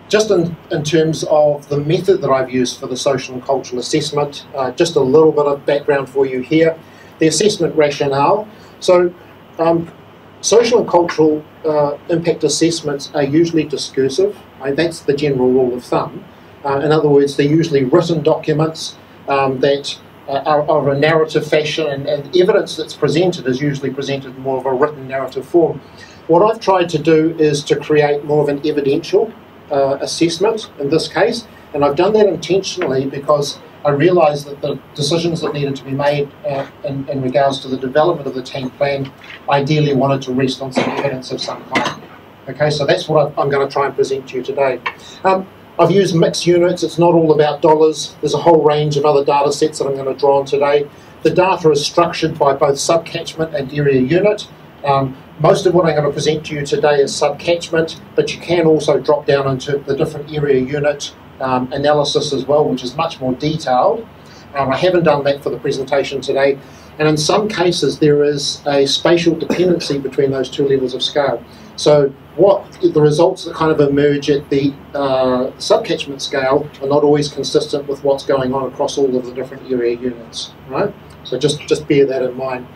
Just in terms of the method that I've used for the social and cultural assessment, just a little bit of background for you here. The assessment rationale. So social and cultural impact assessments are usually discursive. That's the general rule of thumb. In other words, they're usually written documents that are of a narrative fashion, and evidence that's presented is usually presented in more of a written narrative form. What I've tried to do is to create more of an evidential assessment in this case, and I've done that intentionally because I realised that the decisions that needed to be made in regards to the development of the tank plan ideally wanted to rest on some evidence of some kind. Okay, so that's what I'm going to try and present to you today. I've used mixed units. It's not all about dollars. There's a whole range of other data sets that I'm going to draw on today. The data is structured by both subcatchment and area unit. Most of what I'm going to present to you today is subcatchment, but you can also drop down into the different area unit analysis as well, which is much more detailed. I haven't done that for the presentation today, and in some cases there is a spatial dependency between those two levels of scale. So what the results that kind of emerge at the subcatchment scale are not always consistent with what's going on across all of the different area units, right? So just bear that in mind.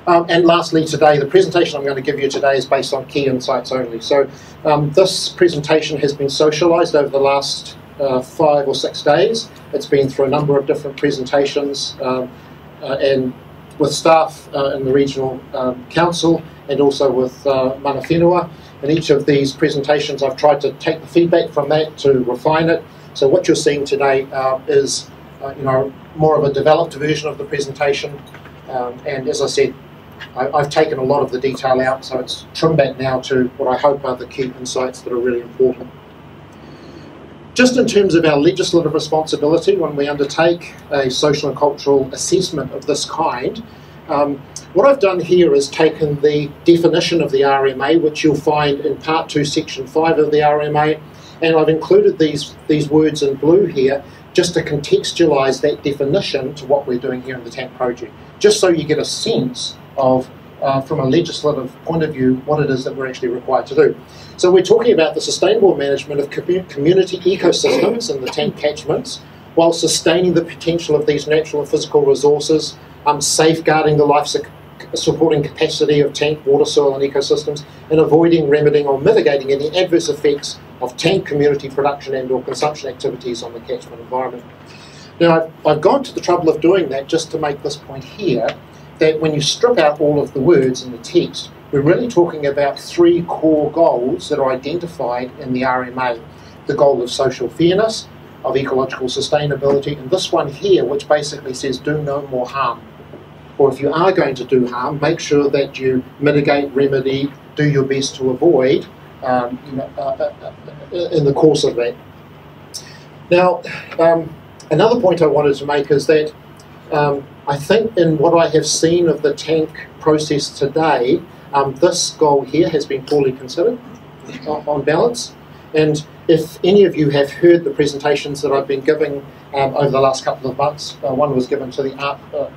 And lastly today, the presentation I'm going to give you today is based on key insights only. So this presentation has been socialised over the last 5 or 6 days. It's been through a number of different presentations and with staff in the regional council and also with mana whenua. In each of these presentations I've tried to take the feedback from that to refine it. So what you're seeing today is more of a developed version of the presentation, and as I said, I've taken a lot of the detail out, so it's trimmed back now to what I hope are the key insights that are really important. Just in terms of our legislative responsibility when we undertake a social and cultural assessment of this kind, what I've done here is taken the definition of the RMA, which you'll find in Part 2, Section 5 of the RMA, and I've included these words in blue here just to contextualise that definition to what we're doing here in the TANK project, just so you get a sense of, from a legislative point of view, what it is that we're actually required to do. So we're talking about the sustainable management of community ecosystems in the tank catchments, while sustaining the potential of these natural and physical resources, safeguarding the life-supporting capacity of tank, water, soil and ecosystems, and avoiding, remedying or mitigating any adverse effects of tank community production and or consumption activities on the catchment environment. Now I've gone to the trouble of doing that just to make this point here, that when you strip out all of the words in the text, we're really talking about 3 core goals that are identified in the RMA. The goal of social fairness, of ecological sustainability, and this one here, which basically says do no more harm. Or if you are going to do harm, make sure that you mitigate, remedy, do your best to avoid in the course of that. Now, another point I wanted to make is that I think in what I have seen of the tank process today, this goal here has been poorly considered on balance. And if any of you have heard the presentations that I've been giving over the last couple of months, one was given to the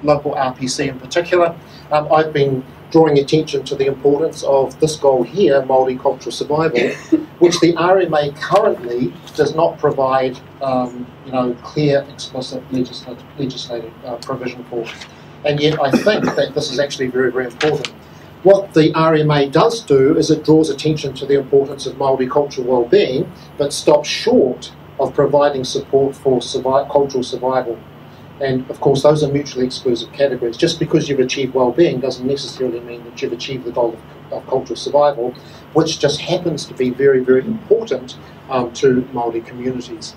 local RPC in particular, I've been drawing attention to the importance of this goal here, Māori cultural survival, which the RMA currently does not provide clear, explicit legislative provision for. And yet I think that this is actually very, very important. What the RMA does do is it draws attention to the importance of Māori cultural well-being, but stops short of providing support for cultural survival. And of course those are mutually exclusive categories. Just because you've achieved well-being doesn't necessarily mean that you've achieved the goal of cultural survival, which just happens to be very, very important to Māori communities.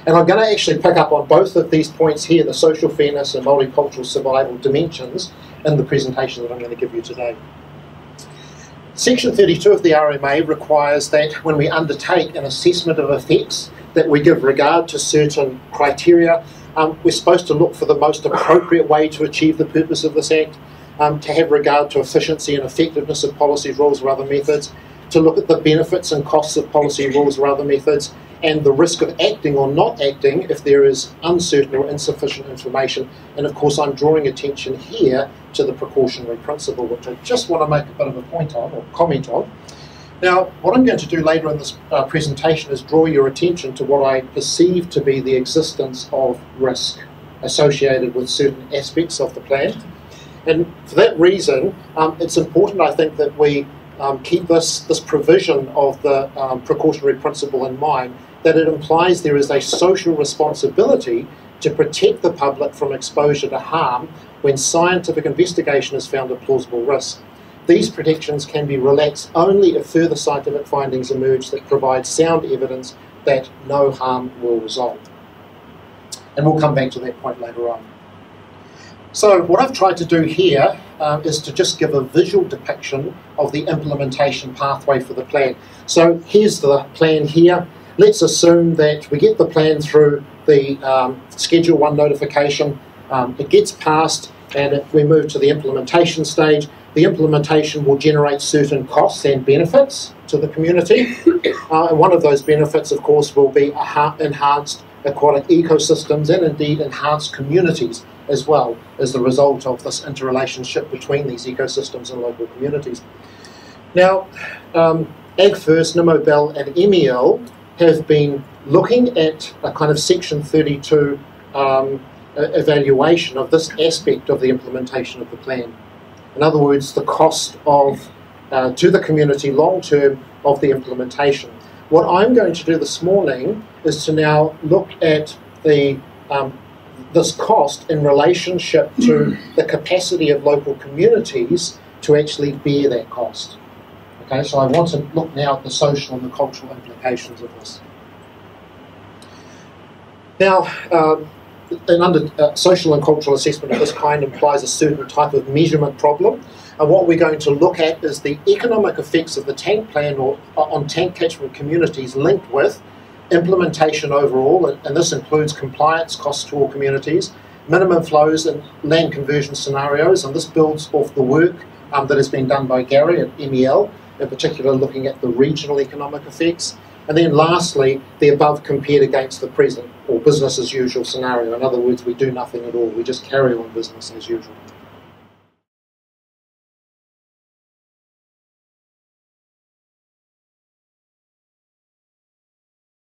And I'm going to actually pick up on both of these points here, the social fairness and Māori cultural survival dimensions, in the presentation that I'm going to give you today. Section 32 of the RMA requires that when we undertake an assessment of effects, that we give regard to certain criteria. We're supposed to look for the most appropriate way to achieve the purpose of this Act, to have regard to efficiency and effectiveness of policies, rules or other methods, to look at the benefits and costs of policy, rules or other methods, and the risk of acting or not acting if there is uncertain or insufficient information. And of course I'm drawing attention here to the precautionary principle, which I just want to make a bit of a point on, or comment on. Now, what I'm going to do later in this presentation is draw your attention to what I perceive to be the existence of risk associated with certain aspects of the plan. And for that reason, it's important, I think, that we keep this provision of the precautionary principle in mind, that it implies there is a social responsibility to protect the public from exposure to harm when scientific investigation has found a plausible risk. These protections can be relaxed only if further scientific findings emerge that provide sound evidence that no harm will result. And we'll come back to that point later on. So what I've tried to do here is to just give a visual depiction of the implementation pathway for the plan. So here's the plan here. Let's assume that we get the plan through the Schedule 1 notification, it gets passed, and we move to the implementation stage. The implementation will generate certain costs and benefits to the community. And one of those benefits, of course, will be enhanced aquatic ecosystems and indeed enhanced communities as well as the result of this interrelationship between these ecosystems and local communities. Now, AgFirst, Nimobel and MEL have been looking at a kind of Section 32 evaluation of this aspect of the implementation of the plan. In other words, the cost of to the community long term of the implementation. What I'm going to do this morning is to now look at the this cost in relationship to the capacity of local communities to actually bear that cost. Okay, so I want to look now at the social and the cultural implications of this. Now, social and cultural assessment of this kind implies a certain type of measurement problem. And what we're going to look at is the economic effects of the tank plan on tank catchment communities linked with implementation overall, and this includes compliance costs to all communities, minimum flows and land conversion scenarios, and this builds off the work that has been done by Gary at MEL, in particular looking at the regional economic effects. And then lastly, the above compared against the present or business as usual scenario. In other words, we do nothing at all, we just carry on business as usual.